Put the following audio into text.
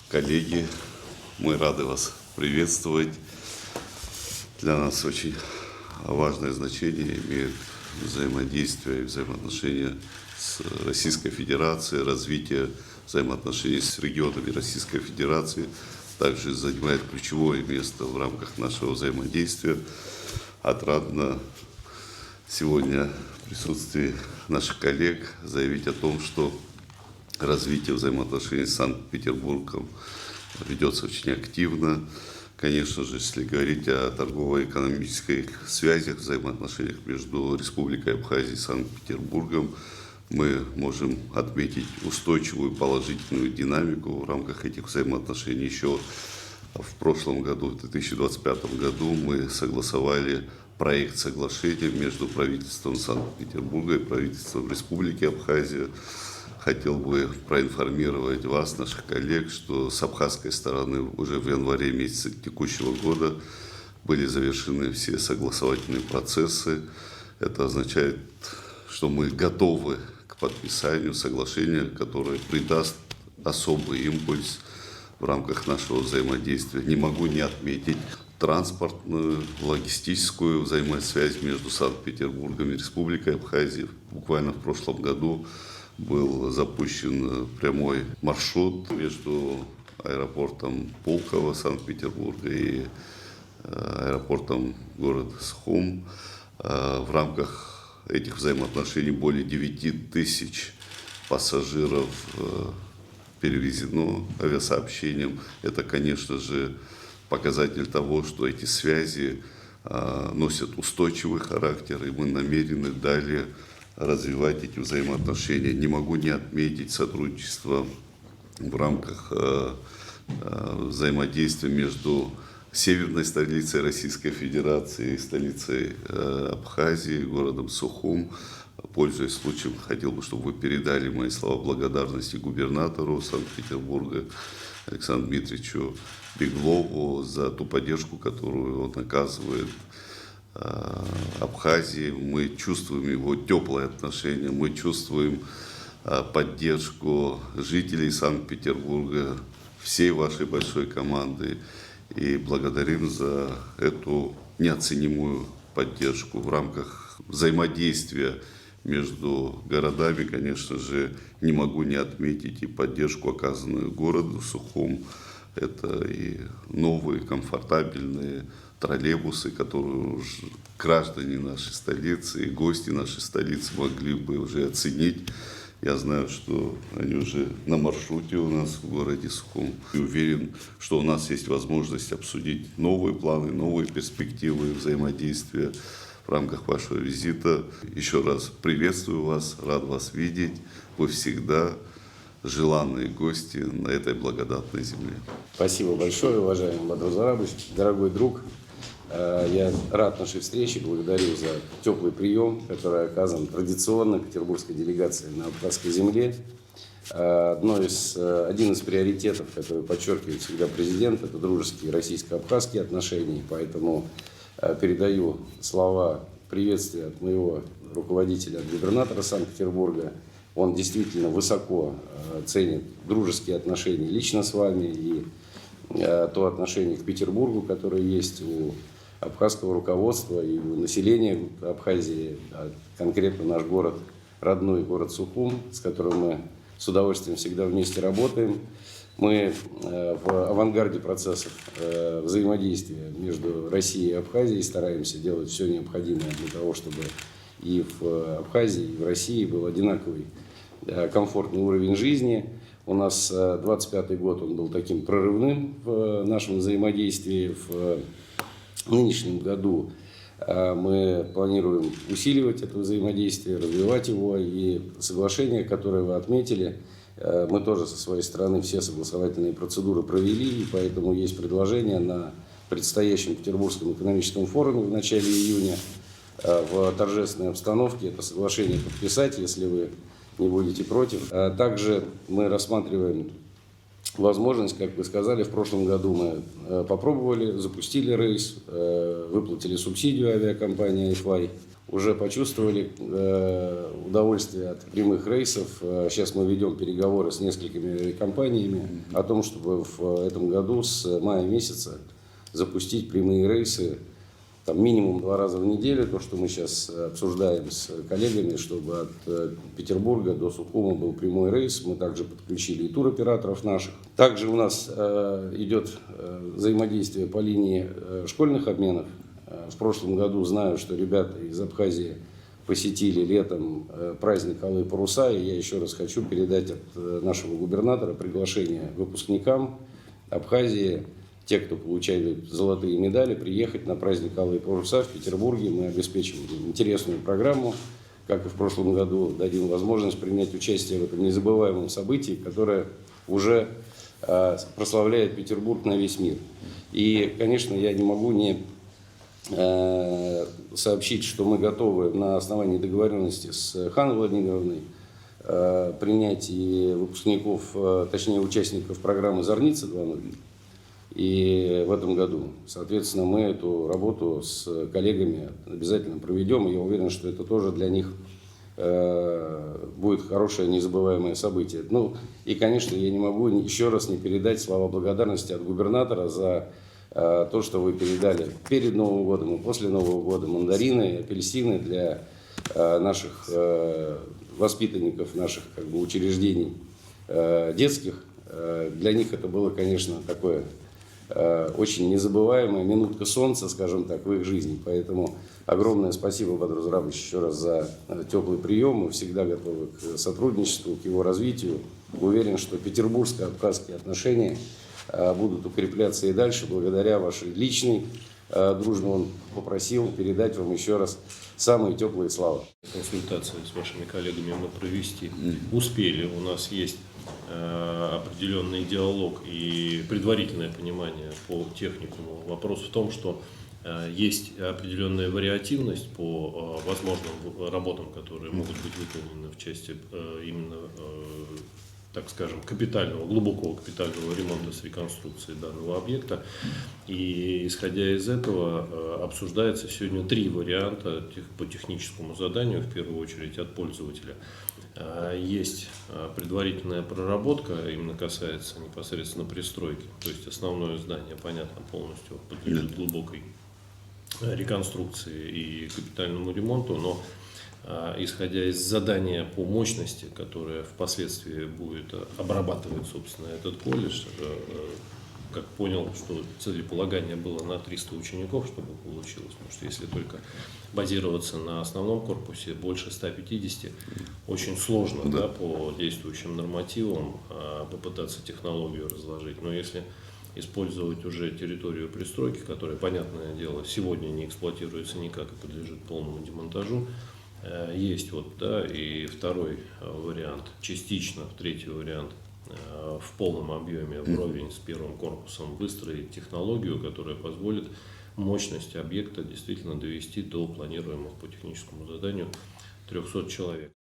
коллеги, мы рады вас приветствовать. Для нас очень важное значение имеет взаимодействие и взаимоотношения с Российской Федерацией, развитие взаимоотношений с регионами Российской Федерации также занимает ключевое место в рамках нашего взаимодействия. Отрадно сегодня в присутствии наших коллег заявить о том, что развитие взаимоотношений с Санкт-Петербургом ведется очень активно. Конечно же, если говорить о торгово-экономических связях, взаимоотношениях между Республикой Абхазия и Санкт-Петербургом, мы можем отметить устойчивую положительную динамику в рамках этих взаимоотношений. Еще в прошлом году, в 2025 году, мы согласовали проект соглашения между правительством Санкт-Петербурга и правительством Республики Абхазия. Хотел бы проинформировать вас, наших коллег, что с абхазской стороны уже в январе месяце текущего года были завершены все согласовательные процессы. Это означает, что мы готовы к подписанию соглашения, которое придаст особый импульс в рамках нашего взаимодействия. Не могу не отметить транспортную, логистическую взаимосвязь между Санкт-Петербургом и Республикой Абхазия. Буквально в прошлом году был запущен прямой маршрут между аэропортом Пулково Санкт-Петербурга и аэропортом города Сухум. В рамках этих взаимоотношений более 9 тысяч пассажиров перевезено авиасообщением. Это, конечно же, показатель того, что эти связи носят устойчивый характер, и мы намерены далее развивать эти взаимоотношения. Не могу не отметить сотрудничество в рамках взаимодействия между северной столицей Российской Федерации и столицей Абхазии, городом Сухум. Пользуясь случаем, хотел бы, чтобы вы передали мои слова благодарности губернатору Санкт-Петербурга Александру Дмитриевичу Беглову за ту поддержку, которую он оказывает Абхазии. Мы чувствуем его теплое отношение, мы чувствуем поддержку жителей Санкт-Петербурга, всей вашей большой команды, и благодарим за эту неоценимую поддержку. В рамках взаимодействия между городами, конечно же, не могу не отметить и поддержку, оказанную городу Сухум. Это и новые комфортабельные троллейбусы, которые граждане нашей столицы и гости нашей столицы могли бы уже оценить. Я знаю, что они уже на маршруте у нас в городе Сухум. И уверен, что у нас есть возможность обсудить новые планы, новые перспективы взаимодействия в рамках вашего визита. Еще раз приветствую вас, рад вас видеть. Вы всегда желанные гости на этой благодатной земле. Спасибо большое, уважаемый Бадру Зарабович, дорогой друг. Я рад нашей встрече, благодарю за теплый прием, который оказан традиционно петербургской делегацией на Абхазской земле. Один из приоритетов, который подчеркивает всегда президент, это дружеские российско-абхазские отношения. Поэтому передаю слова приветствия от моего руководителя, от губернатора Санкт-Петербурга. Он действительно высоко ценит дружеские отношения лично с вами и то отношение к Петербургу, которое есть у абхазского руководства и у населения Абхазии, а конкретно наш город, родной город Сухум, с которым мы с удовольствием всегда вместе работаем. Мы в авангарде процессов взаимодействия между Россией и Абхазией стараемся делать все необходимое для того, чтобы и в Абхазии, и в России был одинаковый комфортный уровень жизни. У нас 25-й год он был таким прорывным в нашем взаимодействии. В нынешнем году мы планируем усиливать это взаимодействие, развивать его. И соглашение, которое вы отметили, мы тоже со своей стороны все согласовательные процедуры провели. И поэтому есть предложение на предстоящем Петербургском экономическом форуме в начале июня в торжественной обстановке это соглашение подписать, если вы не будете против. Также мы рассматриваем возможность, как вы сказали, в прошлом году мы попробовали, запустили рейс, выплатили субсидию авиакомпании iFly. уже почувствовали удовольствие от прямых рейсов. Сейчас мы ведем переговоры с несколькими компаниями о том, чтобы в этом году с мая месяца запустить прямые рейсы там, минимум 2 раза в неделю. То, что мы сейчас обсуждаем с коллегами, чтобы от Петербурга до Сухума был прямой рейс. Мы также подключили и туроператоров наших. Также у нас идет взаимодействие по линии школьных обменов. В прошлом году знаю, что ребята из Абхазии посетили летом праздник Алые паруса, и я еще раз хочу передать от нашего губернатора приглашение выпускникам Абхазии, те, кто получали золотые медали, приехать на праздник Алые паруса в Петербурге. Мы обеспечим интересную программу, как и в прошлом году, дадим возможность принять участие в этом незабываемом событии, которое уже прославляет Петербург на весь мир. И, конечно, я не могу не сообщить, что мы готовы на основании договоренности с Ханной Владимировной принять и выпускников, точнее участников программы «Зорница 2.0». И в этом году, соответственно, мы эту работу с коллегами обязательно проведем. И я уверен, что это тоже для них будет хорошее, незабываемое событие. Ну и, конечно, я не могу еще раз не передать слова благодарности от губернатора за то, что вы передали перед Новым годом и после Нового года мандарины, апельсины для наших воспитанников, наших как бы, учреждений детских. Для них это было, конечно, такое очень незабываемая минутка солнца, скажем так, в их жизни. Поэтому огромное спасибо, Бадру Зурабович, еще раз за теплый прием. Мы всегда готовы к сотрудничеству, к его развитию. Уверен, что петербургско-абхазские отношения будут укрепляться и дальше благодаря вашей личной дружбе. Он попросил передать вам еще раз самые теплые слова. Консультации с вашими коллегами мы провести успели. У нас есть определенный диалог и предварительное понимание по техникуму. Вопрос в том, что есть определенная вариативность по возможным работам, которые могут быть выполнены в части именно, так скажем, капитального, глубокого капитального ремонта с реконструкцией данного объекта. И исходя из этого обсуждается сегодня 3 варианта по техническому заданию, в первую очередь от пользователя. Есть предварительная проработка, именно касается непосредственно пристройки, то есть основное здание, понятно, полностью подлежит глубокой реконструкции и капитальному ремонту, но исходя из задания по мощности, которое впоследствии будет обрабатывать, собственно, этот колледж, как понял, что целеполагание было на 300 учеников, чтобы получилось, потому что если только базироваться на основном корпусе, больше 150, очень сложно, да, по действующим нормативам попытаться технологию разложить, но если использовать уже территорию пристройки, которая, понятное дело, сегодня не эксплуатируется никак и подлежит полному демонтажу, есть вот, да, и второй вариант, частично, третий вариант, в полном объеме вровень с первым корпусом выстроить технологию, которая позволит мощность объекта действительно довести до планируемых по техническому заданию 300 человек.